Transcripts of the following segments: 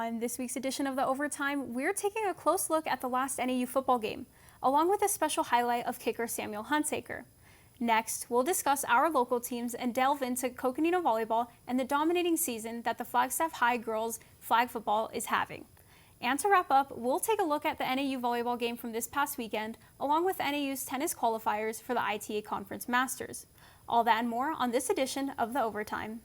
On this week's edition of the Overtime, we're taking a close look at the last NAU football game, along with a special highlight of kicker Samuel Hunsaker. Next, we'll discuss our local teams and delve into Coconino volleyball and the dominating season that the Flagstaff High girls flag football is having. And to wrap up, we'll take a look at the NAU volleyball game from this past weekend, along with NAU's tennis qualifiers for the ITA Conference Masters. All that and more on this edition of the Overtime.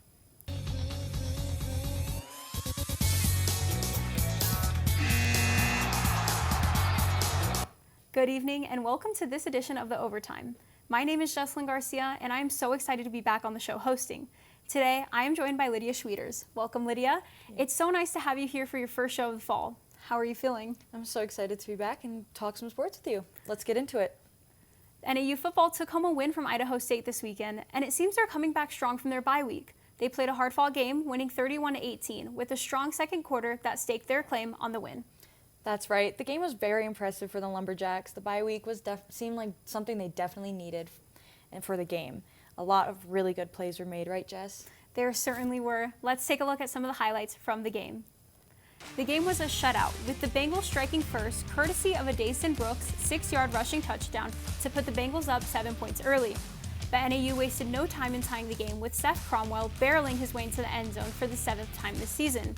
Good evening and welcome to this edition of the Overtime. My name is Jessalyn Garcia and I am so excited to be back on the show hosting. Today, I am joined by Lydia Schwieters. Welcome, Lydia. It's so nice to have you here for your first show of the fall. How are you feeling? I'm so excited to be back and talk some sports with you. Let's get into it. NAU football took home a win from Idaho State this weekend, and it seems they're coming back strong from their bye week. They played a hard-fought game, winning 31-18, with a strong second quarter that staked their claim on the win. That's right. The game was very impressive for the Lumberjacks. The bye week seemed like something they definitely needed and for the game. A lot of really good plays were made, right, Jess? There certainly were. Let's take a look at some of the highlights from the game. The game was a shutout, with the Bengals striking first, courtesy of a Dason Brooks 6-yard rushing touchdown to put the Bengals up 7 points early. But NAU wasted no time in tying the game, with Seth Cromwell barreling his way into the end zone for the 7th time this season.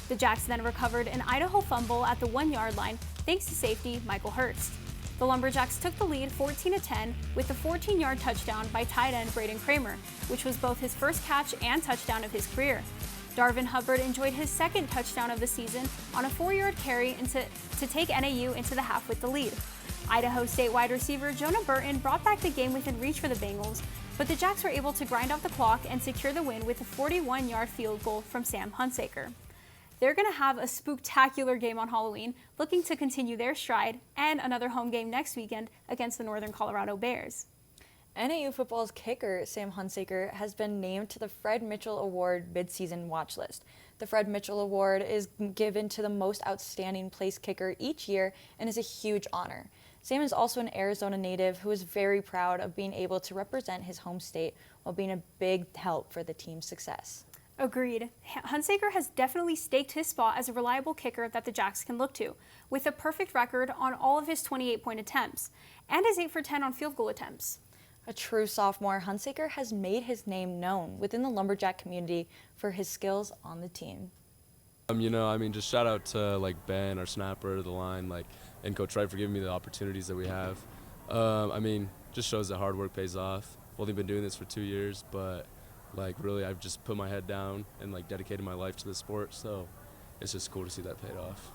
The Jacks then recovered an Idaho fumble at the 1-yard line thanks to safety Michael Hurst. The Lumberjacks took the lead 14-10 with a 14-yard touchdown by tight end Braden Kramer, which was both his first catch and touchdown of his career. Darvin Hubbard enjoyed his second touchdown of the season on a 4-yard carry to take NAU into the half with the lead. Idaho State wide receiver Jonah Burton brought back the game within reach for the Bengals, but the Jacks were able to grind out the clock and secure the win with a 41-yard field goal from Sam Hunsaker. They're going to have a spooktacular game on Halloween, looking to continue their stride, and another home game next weekend against the Northern Colorado Bears. NAU football's kicker, Sam Hunsaker, has been named to the Fred Mitchell Award midseason watch list. The Fred Mitchell Award is given to the most outstanding place kicker each year and is a huge honor. Sam is also an Arizona native who is very proud of being able to represent his home state while being a big help for the team's success. Agreed. Hunsaker has definitely staked his spot as a reliable kicker that the Jacks can look to, with a perfect record on all of his 28-point attempts, and is 8 for 10 on field goal attempts. A true sophomore, Hunsaker has made his name known within the Lumberjack community for his skills on the team. Just shout out to Ben, our snapper, the line, and Coach Wright for giving me the opportunities that we have. Just shows that hard work pays off. I've only been doing this for 2 years, but really, I've just put my head down and dedicated my life to the sport, so it's just cool to see that paid off.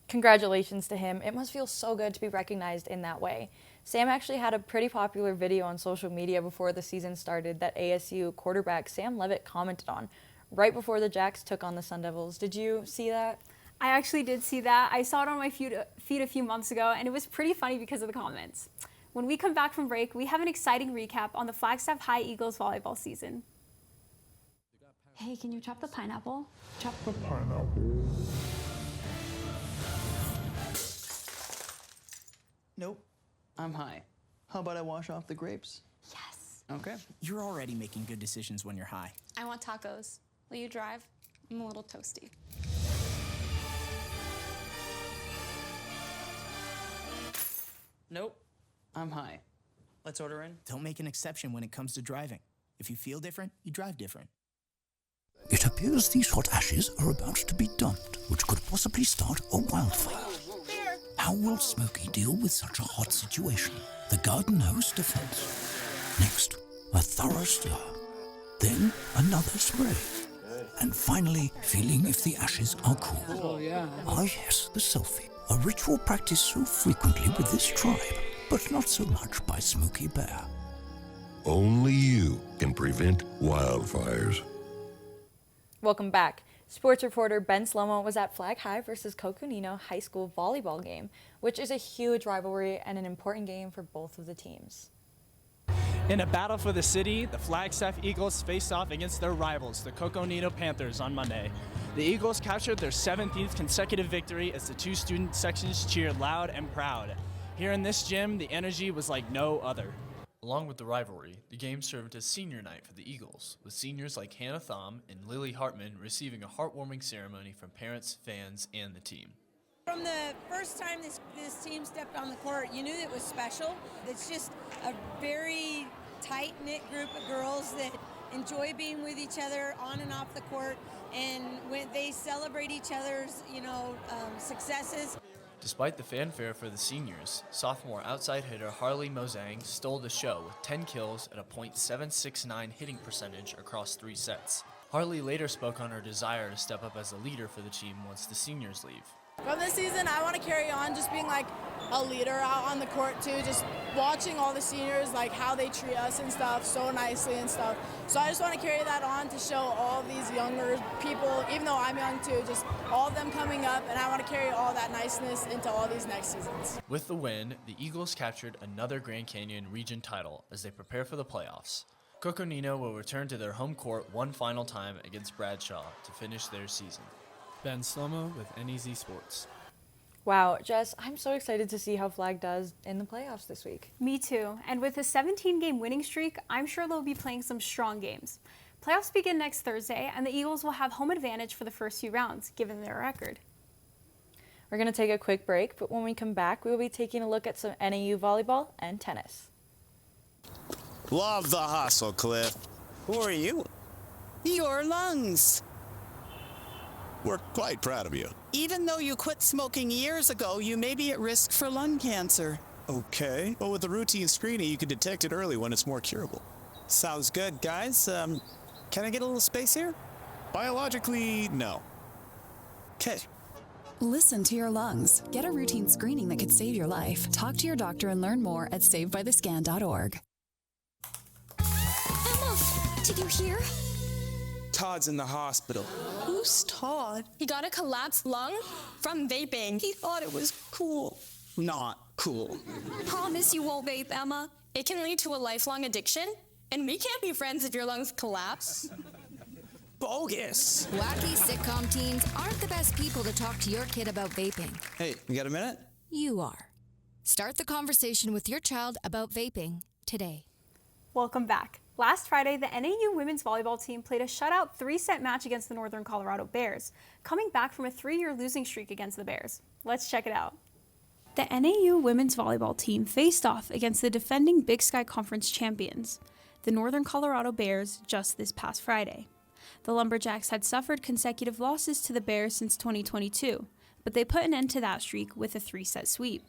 Congratulations to him. It must feel so good to be recognized in that way. Sam actually had a pretty popular video on social media before the season started that ASU quarterback Sam Levitt commented on right before the Jacks took on the Sun Devils. Did you see that? I actually did see that. I saw it on my feed a few months ago, and it was pretty funny because of the comments. When we come back from break, we have an exciting recap on the Flagstaff High Eagles volleyball season. Hey, can you chop the pineapple? Chop the pineapple. Nope, I'm high. How about I wash off the grapes? Yes. Okay. You're already making good decisions when you're high. I want tacos. Will you drive? I'm a little toasty. Nope, I'm high. Let's order in. Don't make an exception when it comes to driving. If you feel different, you drive different. It appears these hot ashes are about to be dumped, which could possibly start a wildfire. How will Smokey deal with such a hot situation? The garden hose defense. Next, a thorough stir. Then another spray. And finally, feeling if the ashes are cool. Oh, yeah. Ah yes, the selfie. A ritual practiced so frequently with this tribe, but not so much by Smokey Bear. Only you can prevent wildfires. Welcome back. Sports reporter Ben Slomo was at Flag High versus Coconino High School volleyball game, which is a huge rivalry and an important game for both of the teams. In a battle for the city, the Flagstaff Eagles faced off against their rivals, the Coconino Panthers, on Monday. The Eagles captured their 17th consecutive victory as the two student sections cheered loud and proud. Here in this gym, the energy was like no other. Along with the rivalry, the game served as senior night for the Eagles, with seniors like Hannah Thom and Lily Hartman receiving a heartwarming ceremony from parents, fans, and the team. From the first time this team stepped on the court, you knew it was special. It's just a very tight-knit group of girls that enjoy being with each other on and off the court, and when they celebrate each other's, successes. Despite the fanfare for the seniors, sophomore outside hitter Harley Mozang stole the show with 10 kills at a .769 hitting percentage across 3 sets. Harley later spoke on her desire to step up as a leader for the team once the seniors leave. From this season, I want to carry on just being like a leader out on the court too, just watching all the seniors, like how they treat us and stuff so nicely and stuff. So I just want to carry that on to show all of these younger people, even though I'm young too, just all of them coming up, and I want to carry all that niceness into all these next seasons. With the win, the Eagles captured another Grand Canyon region title as they prepare for the playoffs. Coconino will return to their home court one final time against Bradshaw to finish their season. Ben Slomo with NEZ Sports. Wow, Jess, I'm so excited to see how Flag does in the playoffs this week. Me too. And with a 17-game winning streak, I'm sure they'll be playing some strong games. Playoffs begin next Thursday, and the Eagles will have home advantage for the first few rounds, given their record. We're going to take a quick break, but when we come back, we will be taking a look at some NAU volleyball and tennis. Love the hustle, Cliff. Who are you? Your lungs. We're quite proud of you. Even though you quit smoking years ago, you may be at risk for lung cancer. Okay. Well, with the routine screening, you can detect it early when it's more curable. Sounds good, guys. Can I get a little space here? Biologically, no. Okay. Listen to your lungs. Get a routine screening that could save your life. Talk to your doctor and learn more at savedbythescan.org. Emma, did you hear? Todd's in the hospital. Who's Todd? He got a collapsed lung from vaping. He thought it was cool. Not cool. Promise you won't vape, Emma. It can lead to a lifelong addiction, and we can't be friends if your lungs collapse. Bogus. Wacky sitcom teens aren't the best people to talk to your kid about vaping. Hey, you got a minute? You are. Start the conversation with your child about vaping today. Welcome back. Last Friday, the NAU women's volleyball team played a shutout 3-set match against the Northern Colorado Bears, coming back from a 3-year losing streak against the Bears. Let's check it out. The NAU women's volleyball team faced off against the defending Big Sky Conference champions, the Northern Colorado Bears, just this past Friday. The Lumberjacks had suffered consecutive losses to the Bears since 2022, but they put an end to that streak with a 3-set sweep.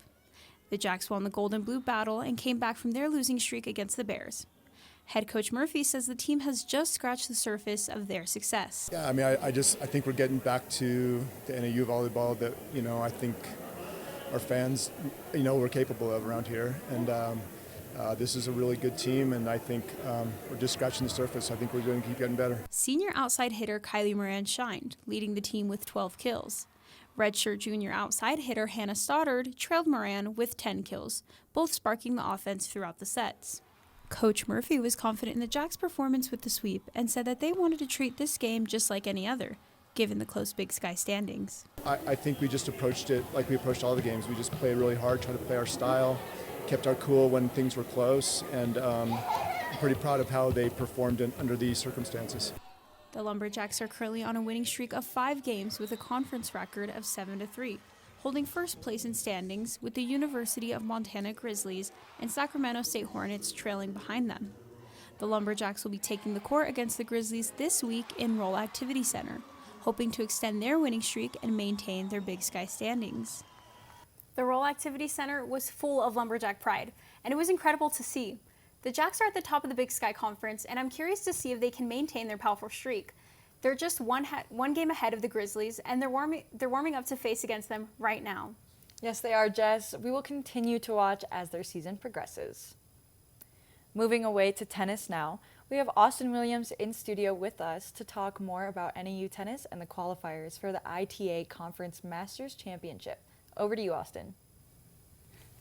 The Jacks won the gold and blue battle and came back from their losing streak against the Bears. Head coach Murphy says the team has just scratched the surface of their success. Yeah, I mean, I think we're getting back to the NAU volleyball that, I think our fans, we're capable of around here. And this is a really good team, and I think we're just scratching the surface. I think we're going to keep getting better. Senior outside hitter Kylie Moran shined, leading the team with 12 kills. Redshirt junior outside hitter Hannah Stoddard trailed Moran with 10 kills, both sparking the offense throughout the sets. Coach Murphy was confident in the Jacks' performance with the sweep and said that they wanted to treat this game just like any other, given the close Big Sky standings. I think we just approached it like we approached all the games. We just played really hard, tried to play our style, kept our cool when things were close, and I'm pretty proud of how they performed under these circumstances. The Lumberjacks are currently on a winning streak of 5 games with a conference record of 7-3. Holding first place in standings with the University of Montana Grizzlies and Sacramento State Hornets trailing behind them. The Lumberjacks will be taking the court against the Grizzlies this week in Roll Activity Center, hoping to extend their winning streak and maintain their Big Sky standings. The Roll Activity Center was full of Lumberjack pride, and it was incredible to see. The Jacks are at the top of the Big Sky Conference, and I'm curious to see if they can maintain their powerful streak. They're just one game ahead of the Grizzlies, and they're warming up to face against them right now. Yes, they are, Jess. We will continue to watch as their season progresses. Moving away to tennis now, we have Austin Williams in studio with us to talk more about NAU tennis and the qualifiers for the ITA Conference Masters Championship. Over to you, Austin.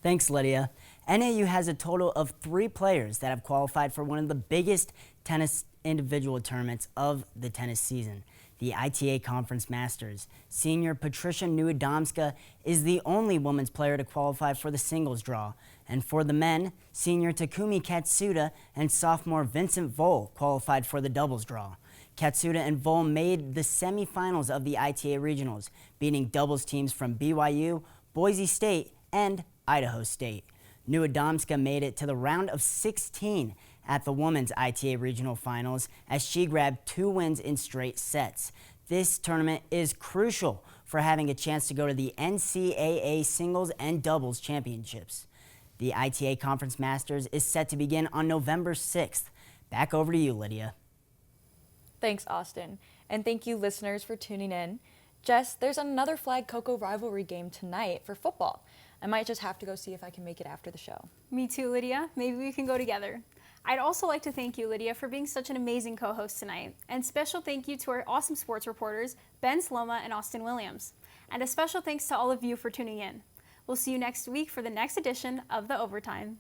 Thanks, Lydia. NAU has a total of 3 players that have qualified for one of the biggest tennis individual tournaments of the tennis season. the ITA Conference Masters. Senior Patricia Nieuwedomska is the only women's player to qualify for the singles draw. And for the men, senior Takumi Katsuda and sophomore Vincent Vole qualified for the doubles draw. Katsuda and Vole made the semifinals of the ITA Regionals, beating doubles teams from BYU, Boise State, and Idaho State. Nieuwedomska made it to the round of 16 at the women's ITA Regional Finals as she grabbed 2 wins in straight sets. This tournament is crucial for having a chance to go to the NCAA Singles and Doubles Championships. The ITA Conference Masters is set to begin on November 6th. Back over to you, Lydia. Thanks, Austin. And thank you, listeners, for tuning in. Jess, there's another Flag Cocoa rivalry game tonight for football. I might just have to go see if I can make it after the show. Me too, Lydia. Maybe we can go together. I'd also like to thank you, Lydia, for being such an amazing co-host tonight. And special thank you to our awesome sports reporters, Ben Sloma and Austin Williams. And a special thanks to all of you for tuning in. We'll see you next week for the next edition of the Overtime.